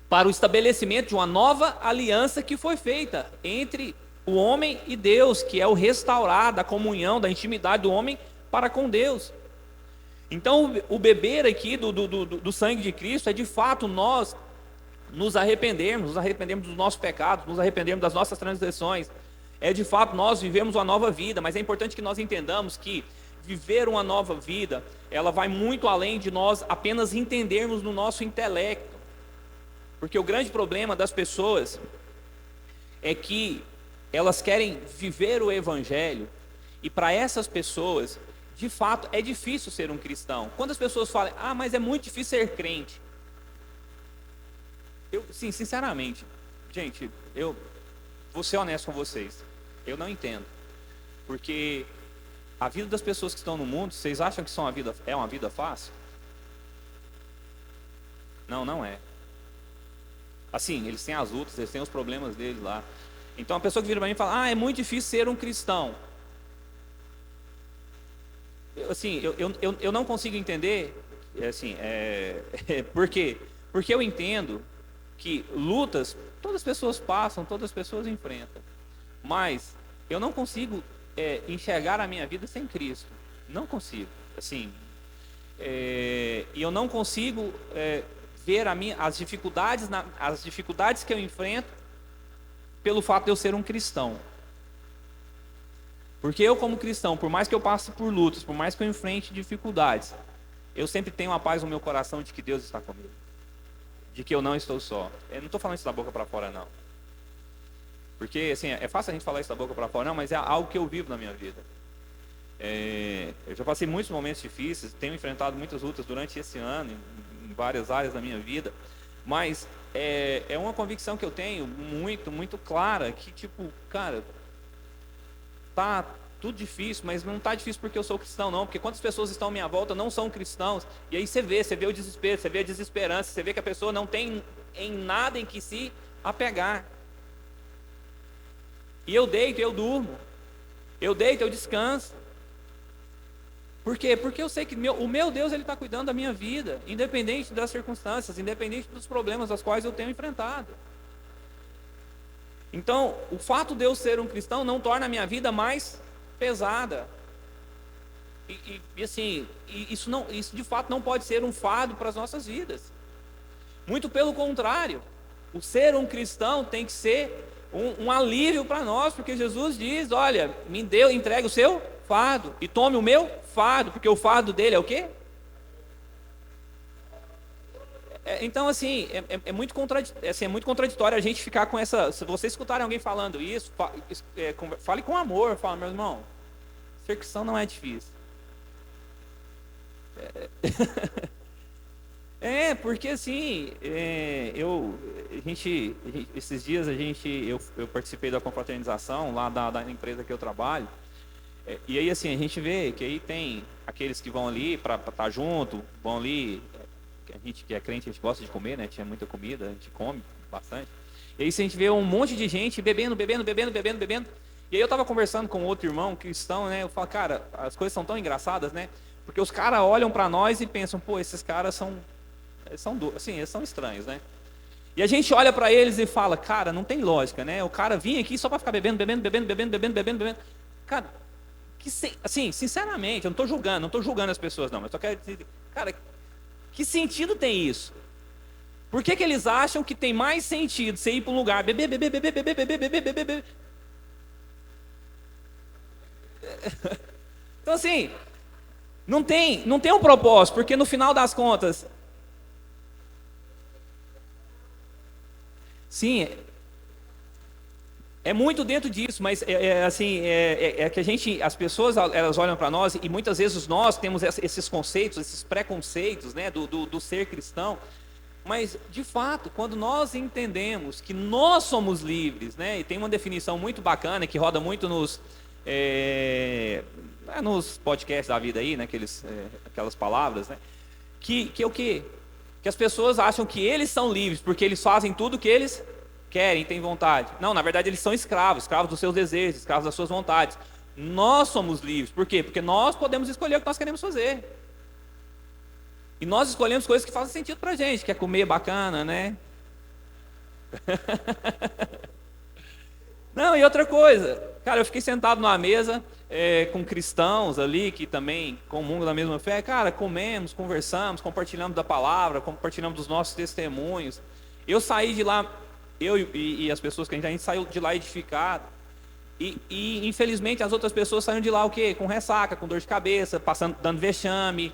Para o estabelecimento de uma nova aliança que foi feita entre o homem e Deus, que é o restaurar da comunhão, da intimidade do homem para com Deus. Então o beber aqui do sangue de Cristo é de fato nós nos arrependermos dos nossos pecados, nos arrependermos das nossas transgressões. É de fato nós vivemos uma nova vida, mas é importante que nós entendamos que viver uma nova vida, ela vai muito além de nós apenas entendermos no nosso intelecto. Porque o grande problema das pessoas é que elas querem viver o Evangelho, e para essas pessoas, de fato, é difícil ser um cristão. Quando as pessoas falam, mas é muito difícil ser crente. Sim, sinceramente, gente, eu vou ser honesto com vocês, eu não entendo. Porque a vida das pessoas que estão no mundo, vocês acham que é uma vida fácil? Não, não é. Assim, eles têm as lutas, eles têm os problemas deles lá. Então a pessoa que vira para mim e fala, é muito difícil ser um cristão. Eu não consigo entender, por quê? Porque eu entendo que lutas, todas as pessoas passam, todas as pessoas enfrentam. Mas eu não consigo enxergar a minha vida sem Cristo. Não consigo. E eu não consigo ver as dificuldades que eu enfrento pelo fato de eu ser um cristão. Porque eu, como cristão, por mais que eu passe por lutas, por mais que eu enfrente dificuldades, eu sempre tenho a paz no meu coração de que Deus está comigo, de que eu não estou só. Eu não estou falando isso da boca para fora, não. Porque é fácil a gente falar isso da boca para fora, não, mas é algo que eu vivo na minha vida. Eu já passei muitos momentos difíceis, tenho enfrentado muitas lutas durante esse ano, em várias áreas da minha vida, mas é uma convicção que eu tenho muito, muito clara, que cara, tá tudo difícil, mas não tá difícil porque eu sou cristão, não, porque quantas pessoas estão à minha volta não são cristãos, e aí você vê o desespero, você vê a desesperança, você vê que a pessoa não tem em nada em que se apegar. E eu deito, eu durmo. Eu deito, eu descanso. Por quê? Porque eu sei que o meu Deus, Ele está cuidando da minha vida, independente das circunstâncias, independente dos problemas aos quais eu tenho enfrentado. Então, o fato de eu ser um cristão não torna a minha vida mais pesada. Isso de fato não pode ser um fardo para as nossas vidas. Muito pelo contrário, o ser um cristão tem que ser um alívio para nós, porque Jesus diz: olha, entregue o seu fardo e tome o meu fardo, porque o fardo dele é o quê? Então, assim, é muito contraditório a gente ficar com essa. Se vocês escutarem alguém falando isso, fale com amor, fala: meu irmão, ser cristão não é difícil. Porque assim, esses dias eu participei da confraternização lá da empresa que eu trabalho, e aí assim, a gente vê que aí tem aqueles que vão ali para estar junto, vão ali, a gente que é crente, a gente gosta de comer, né? Tinha muita comida, a gente come bastante, e aí a gente vê um monte de gente bebendo, e aí eu tava conversando com outro irmão cristão, né? Eu falo: cara, as coisas são tão engraçadas, né? Porque os caras olham para nós e pensam: pô, esses caras eles são estranhos, né? E a gente olha para eles e fala: cara, não tem lógica, né? O cara vinha aqui só para ficar bebendo. Cara, assim, sinceramente, eu não estou julgando as pessoas, não, mas só quero dizer, cara, que sentido tem isso? Por que eles acham que tem mais sentido você ir para um lugar, beber? Então, assim, não tem um propósito, porque no final das contas, sim, é muito dentro disso, mas que as pessoas elas olham para nós e muitas vezes nós temos esses conceitos, esses preconceitos, né, do ser cristão. Mas de fato, quando nós entendemos que nós somos livres, né, e tem uma definição muito bacana que roda muito nos podcasts da vida aí, né, aquelas palavras, né, que é o quê? Que as pessoas acham que eles são livres porque eles fazem tudo o que eles querem, têm vontade. Não, na verdade eles são escravos dos seus desejos, escravos das suas vontades. Nós somos livres, por quê? Porque nós podemos escolher o que nós queremos fazer. E nós escolhemos coisas que fazem sentido pra gente, que é comer bacana, né? Não, e outra coisa, cara, eu fiquei sentado numa mesa com cristãos ali que também comungam da mesma fé. Cara, comemos, conversamos, compartilhamos da palavra, compartilhamos dos nossos testemunhos. Eu saí de lá, eu e as pessoas que a gente saiu de lá edificado. E infelizmente as outras pessoas saíram de lá o quê? Com ressaca, com dor de cabeça, dando vexame,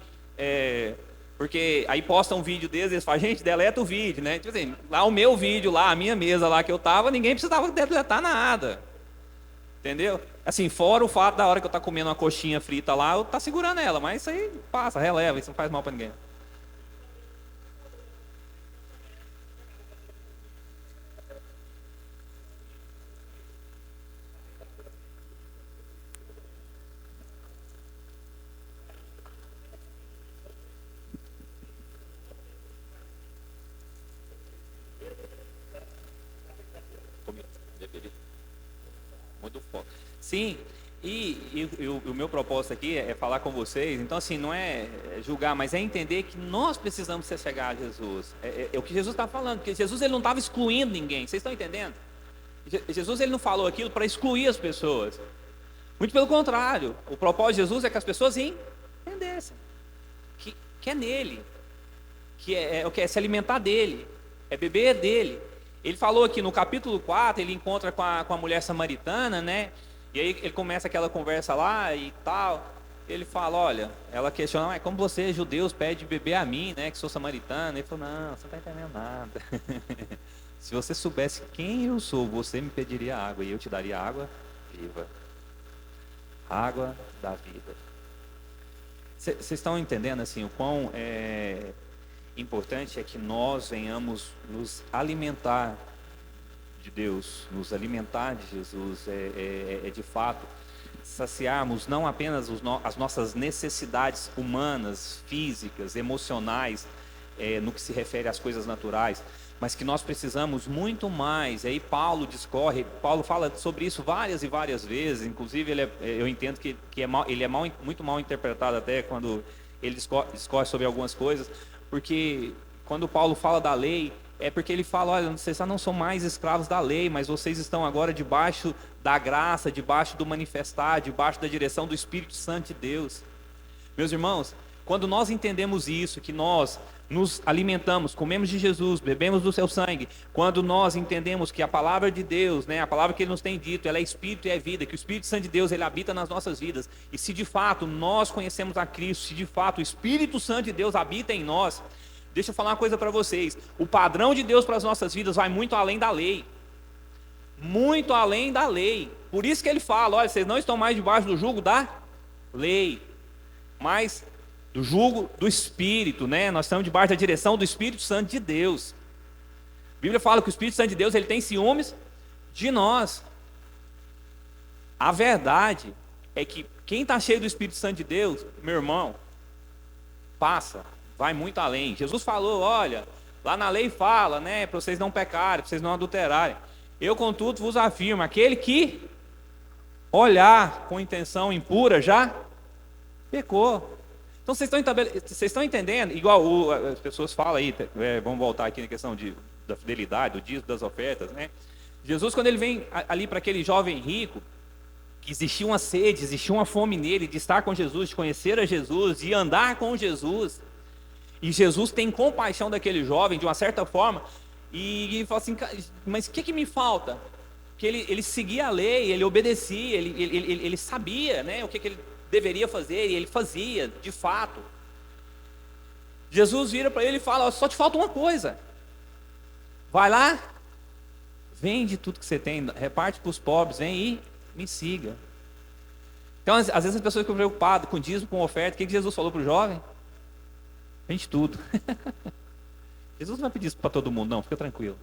porque aí posta um vídeo deles, eles falam: gente, deleta o vídeo, né? Tipo assim, lá o meu vídeo, lá a minha mesa lá que eu tava, ninguém precisava deletar nada. Entendeu? Assim, fora o fato da hora que eu tá comendo uma coxinha frita lá, eu tá segurando ela, mas isso aí passa, releva, isso não faz mal para ninguém. Muito foco. Sim, e o meu propósito aqui é falar com vocês. Então, assim, não é julgar, mas é entender que nós precisamos se chegar a Jesus. É o que Jesus está falando, porque Jesus ele não estava excluindo ninguém. Vocês estão entendendo? Jesus ele não falou aquilo para excluir as pessoas. Muito pelo contrário. O propósito de Jesus é que as pessoas entendessem que é nele, que é o que é se alimentar dele, é beber dele. Ele falou aqui no capítulo 4, ele encontra com a mulher samaritana, né? E aí ele começa aquela conversa lá e tal. Ele fala: olha, ela questiona: como você, judeus, pede beber a mim, né? Que sou samaritana. Ele falou: não, você não está entendendo nada. Se você soubesse quem eu sou, você me pediria água e eu te daria água viva. Água da vida. Vocês estão entendendo assim o quão importante é que nós venhamos nos alimentar de Deus, nos alimentar de Jesus, de fato saciarmos não apenas as nossas necessidades humanas, físicas, emocionais, no que se refere às coisas naturais, mas que nós precisamos muito mais. E aí Paulo discorre, Paulo fala sobre isso várias e várias vezes, inclusive eu entendo que ele é muito mal interpretado até quando ele discorre sobre algumas coisas, porque quando Paulo fala da lei, é porque ele fala, olha, vocês já não são mais escravos da lei, mas vocês estão agora debaixo da graça, debaixo do manifestar, debaixo da direção do Espírito Santo de Deus. Meus irmãos, quando nós entendemos isso, que nós nos alimentamos, comemos de Jesus, bebemos do seu sangue, quando nós entendemos que a palavra de Deus, né, a palavra que Ele nos tem dito, ela é Espírito e é vida, que o Espírito Santo de Deus, Ele habita nas nossas vidas, e se de fato nós conhecemos a Cristo, se de fato o Espírito Santo de Deus habita em nós, deixa eu falar uma coisa para vocês, o padrão de Deus para as nossas vidas vai muito além da lei, muito além da lei, por isso que Ele fala, olha, vocês não estão mais debaixo do jugo da lei, mas do jugo do Espírito, né? Nós estamos debaixo da direção do Espírito Santo de Deus. A Bíblia fala que o Espírito Santo de Deus, ele tem ciúmes de nós. A verdade é que quem está cheio do Espírito Santo de Deus, meu irmão, vai muito além. Jesus falou, olha, lá na lei fala, né, para vocês não pecarem, para vocês não adulterarem. Eu, contudo, vos afirmo, aquele que olhar com intenção impura já pecou. Então vocês estão entendendo? Igual as pessoas falam aí, vamos voltar aqui na questão da fidelidade, do dízimo, das ofertas, né? Jesus, quando ele vem ali para aquele jovem rico, que existia uma sede, existia uma fome nele de estar com Jesus, de conhecer a Jesus, de andar com Jesus, e Jesus tem compaixão daquele jovem de uma certa forma, e ele fala assim, mas o que me falta? Que ele seguia a lei, ele obedecia, ele sabia, né, o que ele deveria fazer, e ele fazia, de fato. Jesus vira para ele e fala, só te falta uma coisa, vai lá, vende tudo que você tem, reparte para os pobres, vem e me siga. Então, às vezes as pessoas ficam preocupadas com dízimo, com oferta. O que Jesus falou para o jovem? Vende tudo. Jesus não vai pedir isso para todo mundo, não, fica tranquilo.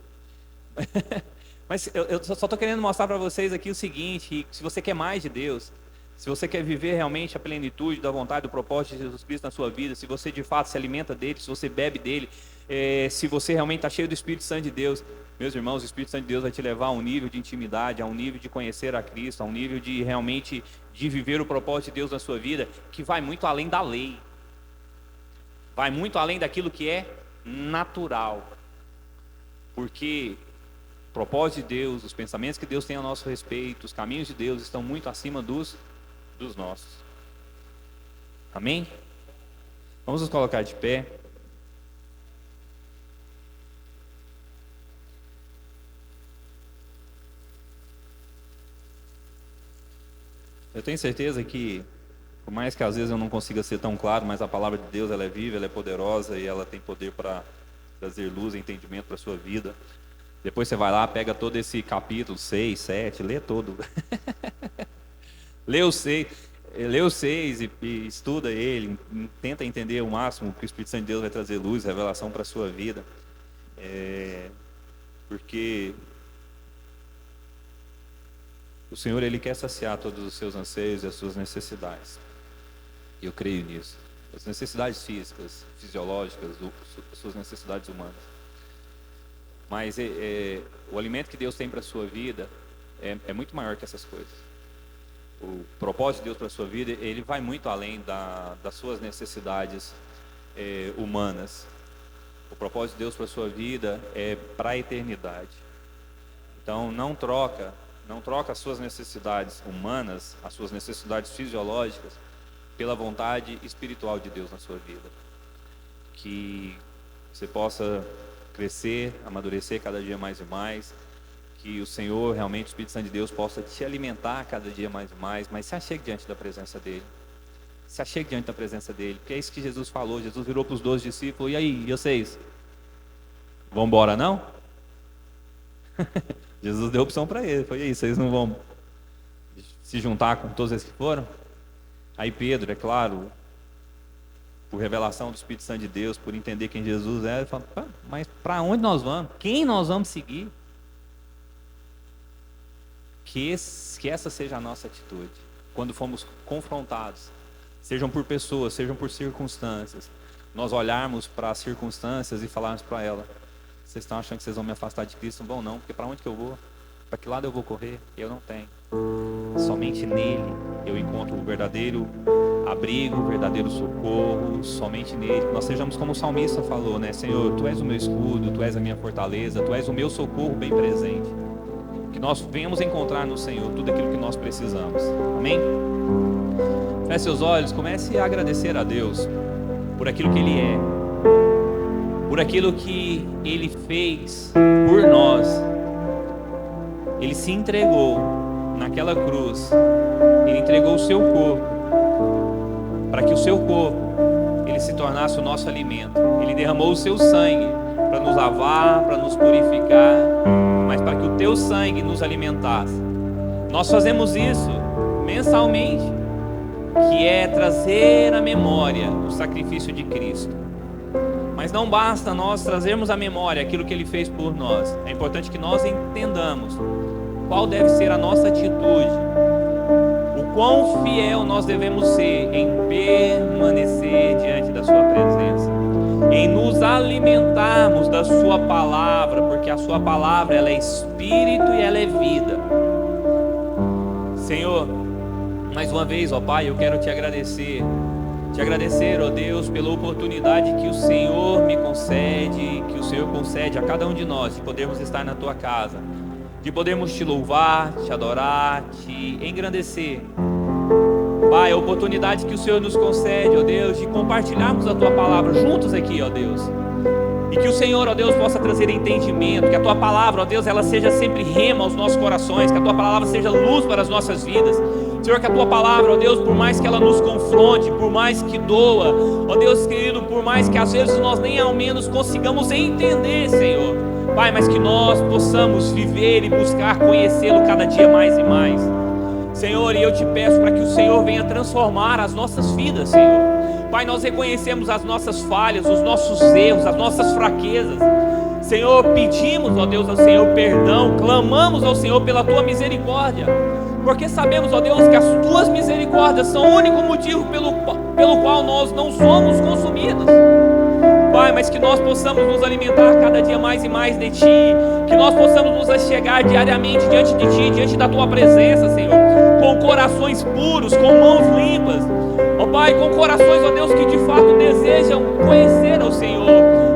Mas eu só estou querendo mostrar para vocês aqui o seguinte, se você quer mais de Deus, se você quer viver realmente a plenitude da vontade, do propósito de Jesus Cristo na sua vida, se você de fato se alimenta dele, se você bebe dele, se você realmente está cheio do Espírito Santo de Deus, meus irmãos, o Espírito Santo de Deus vai te levar a um nível de intimidade, a um nível de conhecer a Cristo, a um nível de realmente de viver o propósito de Deus na sua vida, que vai muito além da lei, vai muito além daquilo que é natural, porque o propósito de Deus, os pensamentos que Deus tem a nosso respeito, os caminhos de Deus estão muito acima dos nossos. Amém? Vamos nos colocar de pé. Eu tenho certeza que, por mais que às vezes eu não consiga ser tão claro, mas a palavra de Deus, ela é viva, ela é poderosa e ela tem poder para trazer luz e entendimento para a sua vida. Depois você vai lá, pega todo esse capítulo 6, 7, lê todo. Lê o 6 e estuda ele, tenta entender o máximo que o Espírito Santo de Deus vai trazer luz, revelação para a sua vida. Porque o Senhor, Ele quer saciar todos os seus anseios e as suas necessidades. E eu creio nisso. As necessidades físicas, fisiológicas, as suas necessidades humanas. Mas o alimento que Deus tem para a sua vida é muito maior que essas coisas. O propósito de Deus para a sua vida, ele vai muito além das suas necessidades humanas. O propósito de Deus para a sua vida é para a eternidade. Então não troca as suas necessidades humanas, as suas necessidades fisiológicas, pela vontade espiritual de Deus na sua vida. Que você possa crescer, amadurecer cada dia mais e mais, que o Senhor, realmente, o Espírito Santo de Deus, possa te alimentar cada dia mais e mais, mas se achegue diante da presença dEle. Se achegue diante da presença dEle, porque é isso que Jesus falou. Jesus virou para os 12 discípulos, e aí, e vocês? Vão embora não? Jesus deu opção para ele, foi aí, vocês não vão se juntar com todos esses que foram? Aí Pedro, é claro, por revelação do Espírito Santo de Deus, por entender quem Jesus é, ele fala, mas para onde nós vamos? Quem nós vamos seguir? Que essa seja a nossa atitude, quando fomos confrontados, sejam por pessoas, sejam por circunstâncias, nós olharmos para as circunstâncias e falarmos para ela, Vocês estão achando que vocês vão me afastar de Cristo? Não vão não, porque para onde que eu vou? Para que lado eu vou correr? Eu não tenho. Somente nele eu encontro o verdadeiro abrigo, o verdadeiro socorro. Somente nele. Que nós sejamos como o salmista falou, né? Senhor, Tu és o meu escudo, Tu és a minha fortaleza, Tu és o meu socorro bem presente. Que nós venhamos encontrar no Senhor tudo aquilo que nós precisamos. Amém? Feche seus olhos, comece a agradecer a Deus por aquilo que Ele é, por aquilo que Ele fez por nós. Ele se entregou naquela cruz. Ele entregou o seu corpo para que o seu corpo ele se tornasse o nosso alimento. Ele derramou o seu sangue para nos lavar, para nos purificar, mas para que o teu sangue nos alimentasse. Nós fazemos isso mensalmente, que é trazer à memória o sacrifício de Cristo. Mas não basta nós trazermos à memória aquilo que Ele fez por nós. É importante que nós entendamos qual deve ser a nossa atitude, o quão fiel nós devemos ser em permanecer diante da Sua presença, em nos alimentarmos da Sua palavra, porque a Sua palavra ela é espírito e ela é vida. Senhor, mais uma vez, ó Pai, eu quero Te agradecer, ó Deus, pela oportunidade que o Senhor me concede, que o Senhor concede a cada um de nós, de podermos estar na Tua casa, de podermos Te louvar, Te adorar, Te engrandecer. Pai, a oportunidade que o Senhor nos concede, ó Deus, de compartilharmos a Tua palavra juntos aqui, ó Deus. E que o Senhor, ó Deus, possa trazer entendimento, que a Tua palavra, ó Deus, ela seja sempre rema aos nossos corações, que a Tua palavra seja luz para as nossas vidas. Senhor, que a Tua palavra, ó Deus, por mais que ela nos confronte, por mais que doa, ó Deus querido, por mais que às vezes nós nem ao menos consigamos entender, Senhor, Pai, mas que nós possamos viver e buscar conhecê-lo cada dia mais e mais. Senhor, e eu Te peço para que o Senhor venha transformar as nossas vidas, Senhor. Pai, nós reconhecemos as nossas falhas, os nossos erros, as nossas fraquezas. Senhor, pedimos, ó Deus, ao Senhor perdão, clamamos ao Senhor pela Tua misericórdia, porque sabemos, ó Deus, que as Tuas misericórdias são o único motivo pelo qual nós não somos consumidos. Pai, mas que nós possamos nos alimentar cada dia mais e mais de Ti, que nós possamos nos achegar diariamente diante de Ti, diante da Tua presença, Senhor, com corações puros, com mãos limpas, ó Pai, com corações, ó Deus, que de fato desejam conhecer ao Senhor,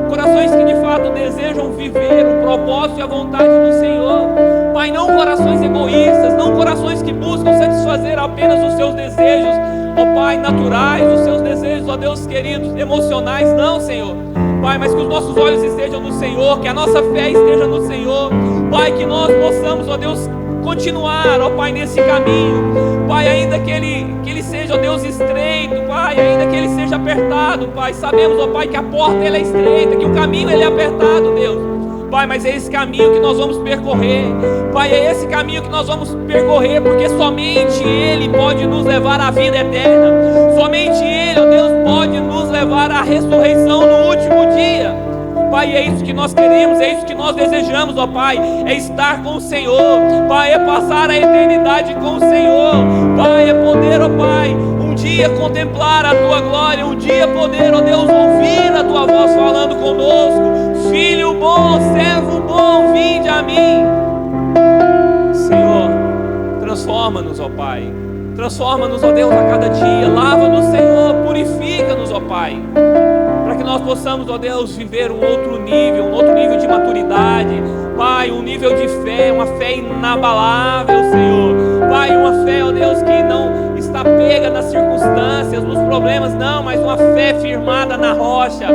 corações que de fato desejam viver o propósito e a vontade do Senhor. Pai, não corações egoístas, não corações que buscam satisfazer apenas os seus desejos, ó Pai, naturais, os seus desejos, ó Deus queridos, emocionais, não, Senhor. Pai, mas que os nossos olhos estejam no Senhor, que a nossa fé esteja no Senhor. Pai, que nós possamos, ó Deus, continuar, ó Pai, nesse caminho. Pai, ainda que ele seja, ó Deus, estreito, Pai, ainda que ele seja apertado, Pai, sabemos, ó Pai, que a porta ela é estreita, que o caminho ele é apertado, Deus. Pai, mas é esse caminho que nós vamos percorrer. Pai, é esse caminho que nós vamos percorrer, porque somente Ele pode nos levar à vida eterna. Somente Ele, ó Deus, pode nos levar à ressurreição no último dia. Pai, é isso que nós queremos, é isso que nós desejamos, ó Pai, é estar com o Senhor. Pai, é passar a eternidade com o Senhor. Pai, é poder, ó Pai, um dia contemplar a Tua glória, um dia poder, ó Deus, ouvir a Tua voz falando conosco. Filho bom, servo bom, vinde a mim. Senhor, transforma-nos, ó Pai. Transforma-nos, ó Deus, a cada dia. Lava-nos, Senhor, purifica-nos, ó Pai, para que nós possamos, ó Deus, viver um outro nível de maturidade. Pai, um nível de fé, uma fé inabalável, Senhor. Pai, uma fé, ó Deus, que não está pega nas circunstâncias, nos problemas, não, mas uma fé firmada na rocha.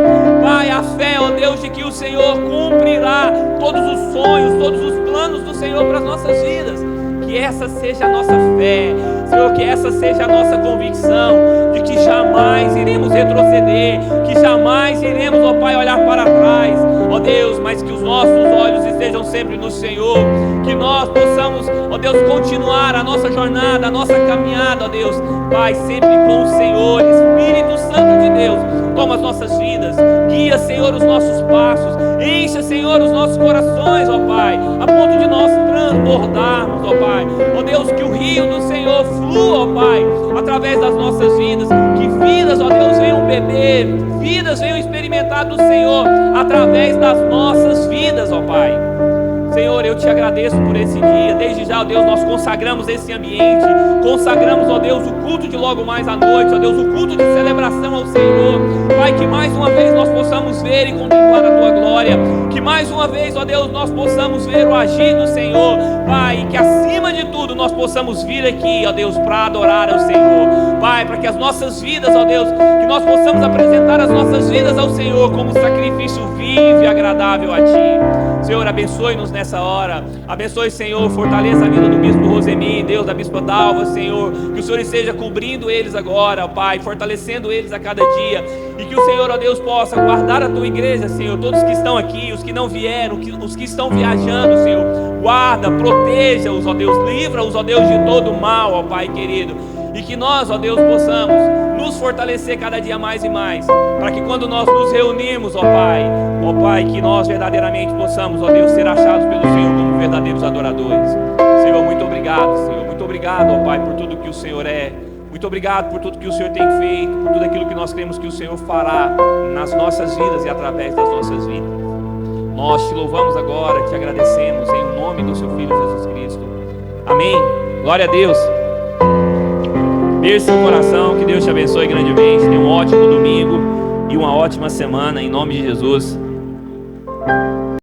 Pai, a fé, ó Deus, de que o Senhor cumprirá todos os sonhos, todos os planos do Senhor para as nossas vidas. Que essa seja a nossa fé, Senhor, que essa seja a nossa convicção, de que jamais iremos retroceder, que jamais iremos, ó Pai, olhar para trás, ó Deus, mas que os nossos olhos estejam sempre no Senhor, que nós possamos, ó Deus, continuar a nossa jornada, a nossa caminhada, ó Deus, Pai, sempre com o Senhor. Espírito Santo de Deus, toma as nossas vidas, guia, Senhor, os nossos passos, encha, Senhor, os nossos corações, ó Pai, a ponto de nós transbordarmos, ó Pai, ó Deus, que o rio do Senhor flua, ó Pai, através das nossas vidas, que vidas, ó Deus, venham beber, vidas venham experimentar experimentar do Senhor através das nossas vidas, ó Pai. Senhor, eu te agradeço por esse dia. Desde já, ó Deus, nós consagramos esse ambiente, consagramos, ó Deus, o culto de logo mais à noite, ó Deus, o culto de celebração ao Senhor. Pai, que mais uma vez nós possamos ver e contemplar a Tua glória, que mais uma vez, ó Deus, nós possamos ver o agir do Senhor, Pai, e que acima de tudo nós possamos vir aqui, ó Deus, para adorar ao Senhor, Pai, para que as nossas vidas, ó Deus, que nós possamos apresentar as nossas vidas ao Senhor como sacrifício vivo e agradável a Ti. Senhor, abençoe-nos nessa hora. Abençoe, Senhor, fortaleça a vida do bispo Rosemi, Deus, da bispa Dalva, Senhor. Que o Senhor esteja cobrindo eles agora, ó Pai, fortalecendo eles a cada dia. E que o Senhor, ó Deus, possa guardar a Tua igreja, Senhor. Todos que estão aqui, os que não vieram, os que estão viajando, Senhor. Guarda, proteja-os, ó Deus. Livra-os, ó Deus, de todo mal, ó Pai querido. E que nós, ó Deus, possamos nos fortalecer cada dia mais e mais, para que quando nós nos reunirmos, ó Pai, que nós verdadeiramente possamos, ó Deus, ser achados pelo Senhor como verdadeiros adoradores. Senhor, muito obrigado, Senhor, muito obrigado, ó Pai, por tudo que o Senhor é, muito obrigado por tudo que o Senhor tem feito, por tudo aquilo que nós cremos que o Senhor fará nas nossas vidas e através das nossas vidas. Nós te louvamos agora, te agradecemos em nome do Seu Filho Jesus Cristo. Amém. Glória a Deus. Beijo seu coração, que Deus te abençoe grandemente. Tenha um ótimo domingo e uma ótima semana, em nome de Jesus.